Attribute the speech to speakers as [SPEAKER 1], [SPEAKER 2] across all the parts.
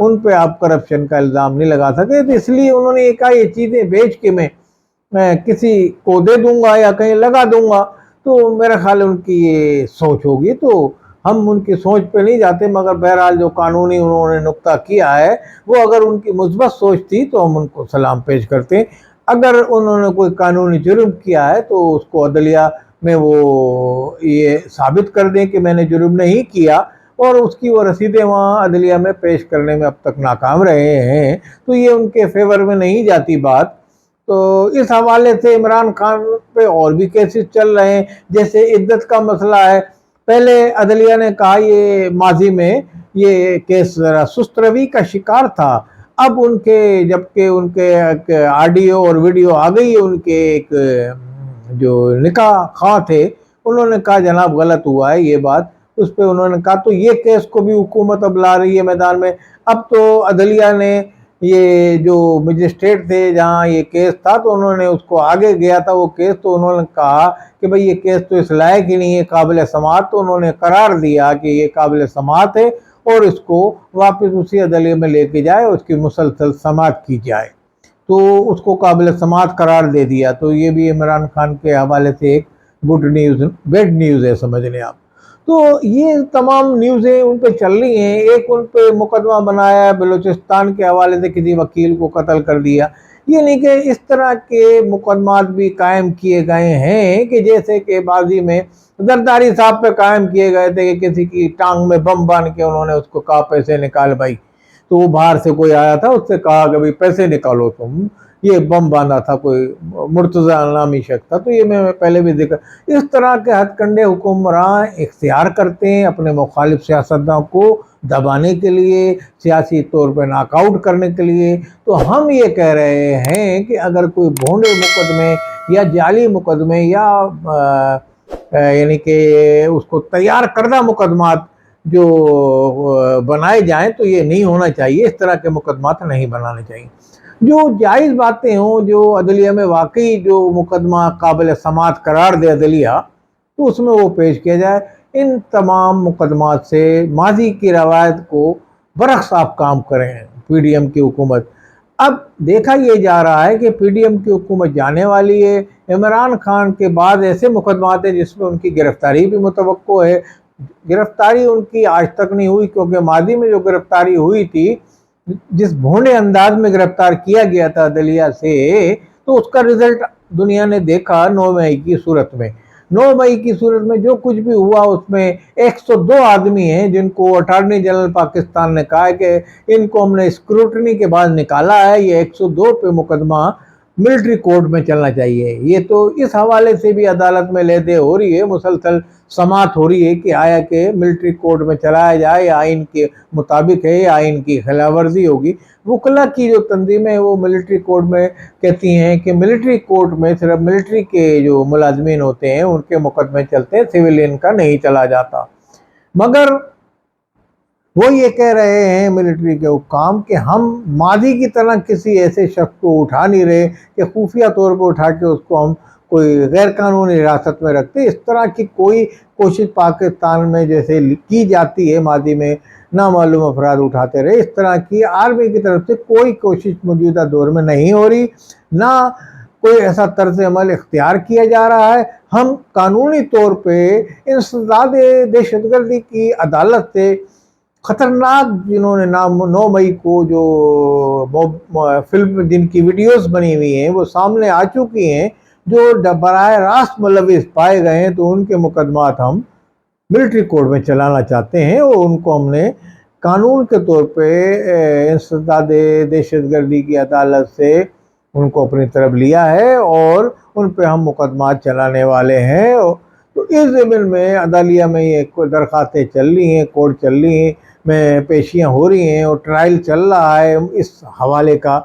[SPEAKER 1] ان پہ آپ کرپشن کا الزام نہیں لگا سکتے، تو اس لیے انہوں نے یہ کہا یہ چیزیں بیچ کے میں کسی کو دے دوں گا یا کہیں لگا دوں گا۔ تو میرا خیال ہے ان کی یہ سوچ ہوگی، تو ہم ان کی سوچ پہ نہیں جاتے، مگر بہرحال جو قانونی انہوں نے نقطہ کیا ہے وہ اگر ان کی مثبت سوچ تھی تو ہم ان کو سلام پیش کرتے ہیں۔ اگر انہوں نے کوئی قانونی جرم کیا ہے تو اس کو عدلیہ میں وہ یہ ثابت کر دیں کہ میں نے جرم نہیں کیا، اور اس کی وہ رسیدیں وہاں عدلیہ میں پیش کرنے میں اب تک ناکام رہے ہیں، تو یہ ان کے فیور میں نہیں جاتی بات۔ تو اس حوالے سے عمران خان پہ اور بھی کیسز چل رہے ہیں، جیسے عدت کا مسئلہ ہے۔ پہلے عدلیہ نے کہا یہ ماضی میں یہ کیس ذرا سست روی کا شکار تھا، اب ان کے جبکہ ان کے آڈیو اور ویڈیو آ گئی ہے، ان کے ایک جو نکاح خواہ تھے انہوں نے کہا جناب غلط ہوا ہے یہ بات، اس پہ انہوں نے کہا تو یہ کیس کو بھی حکومت اب لا رہی ہے میدان میں۔ اب تو عدلیہ نے یہ جو مجسٹریٹ تھے جہاں یہ کیس تھا تو انہوں نے اس کو آگے گیا تھا وہ کیس، تو انہوں نے کہا کہ بھئی یہ کیس تو اس لائق ہی نہیں ہے قابل سماعت، تو انہوں نے قرار دیا کہ یہ قابل سماعت ہے اور اس کو واپس اسی عدلیہ میں لے کے جائے، اس کی مسلسل سماعت کی جائے، تو اس کو قابل سماعت قرار دے دیا۔ تو یہ بھی عمران خان کے حوالے سے ایک گڈ نیوز بیڈ نیوز ہے سمجھ لیں آپ۔ تو یہ تمام نیوزیں ان پہ چل رہی ہیں۔ ایک ان پہ مقدمہ بنایا بلوچستان کے حوالے سے، کسی وکیل کو قتل کر دیا۔ یہ نہیں کہ اس طرح کے مقدمات بھی قائم کیے گئے ہیں کہ جیسے کہ ماضی میں زرداری صاحب پہ قائم کیے گئے تھے کہ کسی کی ٹانگ میں بم باندھ کے انہوں نے اس کو کہا پیسے نکال بھائی، تو وہ باہر سے کوئی آیا تھا اس سے کہا کہ بھائی پیسے نکالو تم، یہ بم باندھا تھا کوئی مرتضی نامی شخص تھا۔ تو یہ میں پہلے بھی ذکر، اس طرح کے ہتھ کنڈے حکمراں اختیار کرتے ہیں اپنے مخالف سیاستدانوں کو دبانے کے لیے، سیاسی طور پہ ناک آؤٹ کرنے کے لیے۔ تو ہم یہ کہہ رہے ہیں کہ اگر کوئی بھونڈے مقدمے یا جعلی مقدمے یا یعنی کہ اس کو تیار کردہ مقدمات جو بنائے جائیں تو یہ نہیں ہونا چاہیے، اس طرح کے مقدمات نہیں بنانے چاہیے۔ جو جائز باتیں ہوں، جو عدلیہ میں واقعی جو مقدمہ قابل سماعت قرار دے عدلیہ، تو اس میں وہ پیش کیا جائے۔ ان تمام مقدمات سے ماضی کی روایت کو برعکس آپ کام کریں پی ڈی ایم کی حکومت۔ اب دیکھا یہ جا رہا ہے کہ پی ڈی ایم کی حکومت جانے والی ہے، عمران خان کے بعد ایسے مقدمات ہیں جس میں ان کی گرفتاری بھی متوقع ہے۔ گرفتاری ان کی آج تک نہیں ہوئی، کیونکہ ماضی میں جو گرفتاری ہوئی تھی، جس بھونڈے انداز میں گرفتار کیا گیا تھا عدلیہ سے، تو اس کا رزلٹ دنیا نے دیکھا 9 مئی کی صورت میں۔ 9 مئی کی صورت میں جو کچھ بھی ہوا اس میں 102 آدمی ہیں جن کو اٹارنی جنرل پاکستان نے کہا ہے کہ ان کو ہم نے اسکروٹنی کے بعد نکالا ہے، یہ 102 پہ مقدمہ ملٹری کورٹ میں چلنا چاہیے۔ یہ تو اس حوالے سے بھی عدالت میں لے دے ہو رہی ہے، مسلسل سماعت ہو رہی ہے کہ آیا کہ ملٹری کورٹ میں چلایا جائے یا آئین کے مطابق ہے یا آئین کی خلاف ورزی ہوگی۔ وکلا کی جو تنظیمیں وہ ملٹری کورٹ میں کہتی ہیں کہ ملٹری کورٹ میں صرف ملٹری کے جو ملازمین ہوتے ہیں ان کے مقدمے چلتے ہیں، سویلین کا نہیں چلا جاتا۔ مگر وہ یہ کہہ رہے ہیں ملٹری کے حکام کہ ہم ماضی کی طرح کسی ایسے شخص کو اٹھا نہیں رہے کہ خفیہ طور پر اٹھا کے اس کو ہم کوئی غیر قانونی حراست میں رکھتے۔ اس طرح کی کوئی کوشش پاکستان میں جیسے کی جاتی ہے ماضی میں نامعلوم افراد اٹھاتے رہے، اس طرح کی آرمی کی طرف سے کوئی کوشش موجودہ دور میں نہیں ہو رہی، نہ کوئی ایسا طرز عمل اختیار کیا جا رہا ہے۔ ہم قانونی طور پہ انسداد دہشت گردی کی عدالت سے خطرناک، جنہوں نے 9 مئی کو جو فلم جن کی ویڈیوز بنی ہوئی ہیں وہ سامنے آ چکی ہیں، جو براہ راست ملوث پائے گئے ہیں، تو ان کے مقدمات ہم ملٹری کورٹ میں چلانا چاہتے ہیں، اور ان کو ہم نے قانون کے طور پہ انسداد دہشت گردی کی عدالت سے ان کو اپنی طرف لیا ہے اور ان پہ ہم مقدمات چلانے والے ہیں۔ تو اس ضمن میں عدلیہ میں یہ درخواستیں چل رہی ہیں، کورٹ چل رہی ہیں، میں پیشیاں ہو رہی ہیں اور ٹرائل چل رہا ہے اس حوالے کا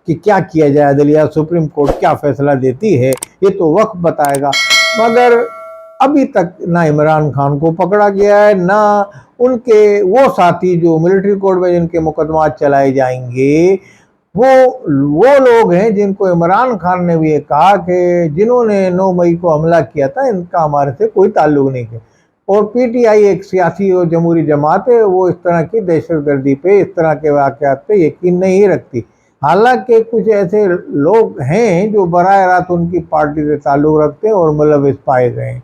[SPEAKER 1] کہ کیا کیا جائے، عدلیہ سپریم کورٹ کیا فیصلہ دیتی ہے یہ تو وقت بتائے گا۔ مگر ابھی تک نہ عمران خان کو پکڑا گیا ہے، نہ ان کے وہ ساتھی جو ملٹری کورٹ میں جن کے مقدمات چلائے جائیں گے، وہ لوگ ہیں جن کو عمران خان نے بھی یہ کہا کہ جنہوں نے 9 مئی کو حملہ کیا تھا ان کا ہمارے سے کوئی تعلق نہیں ہے۔ اور پی ٹی آئی ایک سیاسی اور جمہوری جماعت ہے، وہ اس طرح کی دہشت گردی پہ، اس طرح کے واقعات پہ یقین نہیں رکھتی۔ حالانکہ کچھ ایسے لوگ ہیں جو براہ راست ان کی پارٹی سے تعلق رکھتے ہیں اور ملوث پائے گئے ہیں۔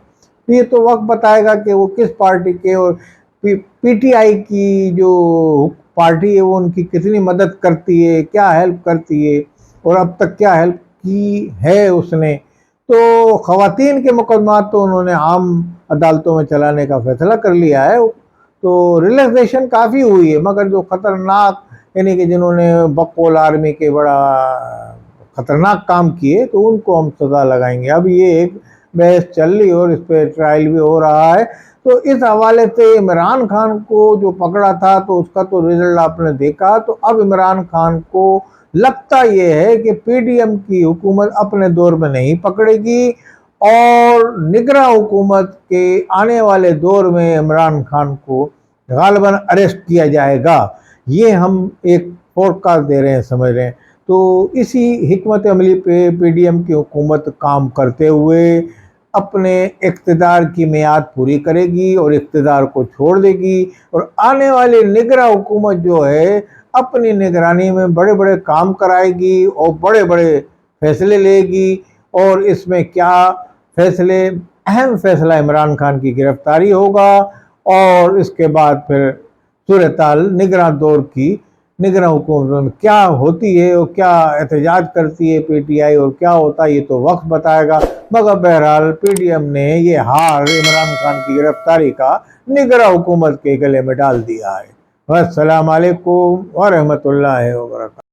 [SPEAKER 1] یہ تو وقت بتائے گا کہ وہ کس پارٹی کے، اور پی ٹی آئی کی جو پارٹی ہے وہ ان کی کتنی مدد کرتی ہے، کیا ہیلپ کرتی ہے، اور اب تک کیا ہیلپ کی ہے اس نے۔ تو خواتین کے مقدمات تو انہوں نے عام عدالتوں میں چلانے کا فیصلہ کر لیا ہے، تو ریلیکسیشن کافی ہوئی ہے، مگر جو خطرناک، یعنی کہ جنہوں نے بقول آرمی کے بڑا خطرناک کام کیے، تو ان کو ہم سزا لگائیں گے۔ اب یہ ایک بحث چل رہی اور اس پہ ٹرائل بھی ہو رہا ہے۔ تو اس حوالے سے عمران خان کو جو پکڑا تھا تو اس کا تو رزلٹ آپ نے دیکھا، تو اب عمران خان کو لگتا یہ ہے کہ پی ڈی ایم کی حکومت اپنے دور میں نہیں پکڑے گی، اور نگراں حکومت کے آنے والے دور میں عمران خان کو غالباً اریسٹ کیا جائے گا۔ یہ ہم ایک فور کاسٹ دے رہے ہیں، سمجھ رہے ہیں۔ تو اسی حکمت عملی پہ پی ڈی ایم کی حکومت کام کرتے ہوئے اپنے اقتدار کی میعاد پوری کرے گی اور اقتدار کو چھوڑ دے گی، اور آنے والی نگراں حکومت جو ہے اپنی نگرانی میں بڑے بڑے کام کرائے گی اور بڑے بڑے فیصلے لے گی۔ اور اس میں کیا فیصلے، اہم فیصلہ عمران خان کی گرفتاری ہوگا، اور اس کے بعد پھر صورتحال نگراں دور کی نگراں حکومت میں کیا ہوتی ہے اور کیا احتجاج کرتی ہے پی ٹی آئی اور کیا ہوتا ہے، یہ تو وقت بتائے گا۔ مگر بہرحال پی ڈی ایم نے یہ ہار عمران خان کی گرفتاری کا نگراں حکومت کے گلے میں ڈال دیا ہے۔ السلام علیکم ورحمۃ اللہ وبرکاتہ۔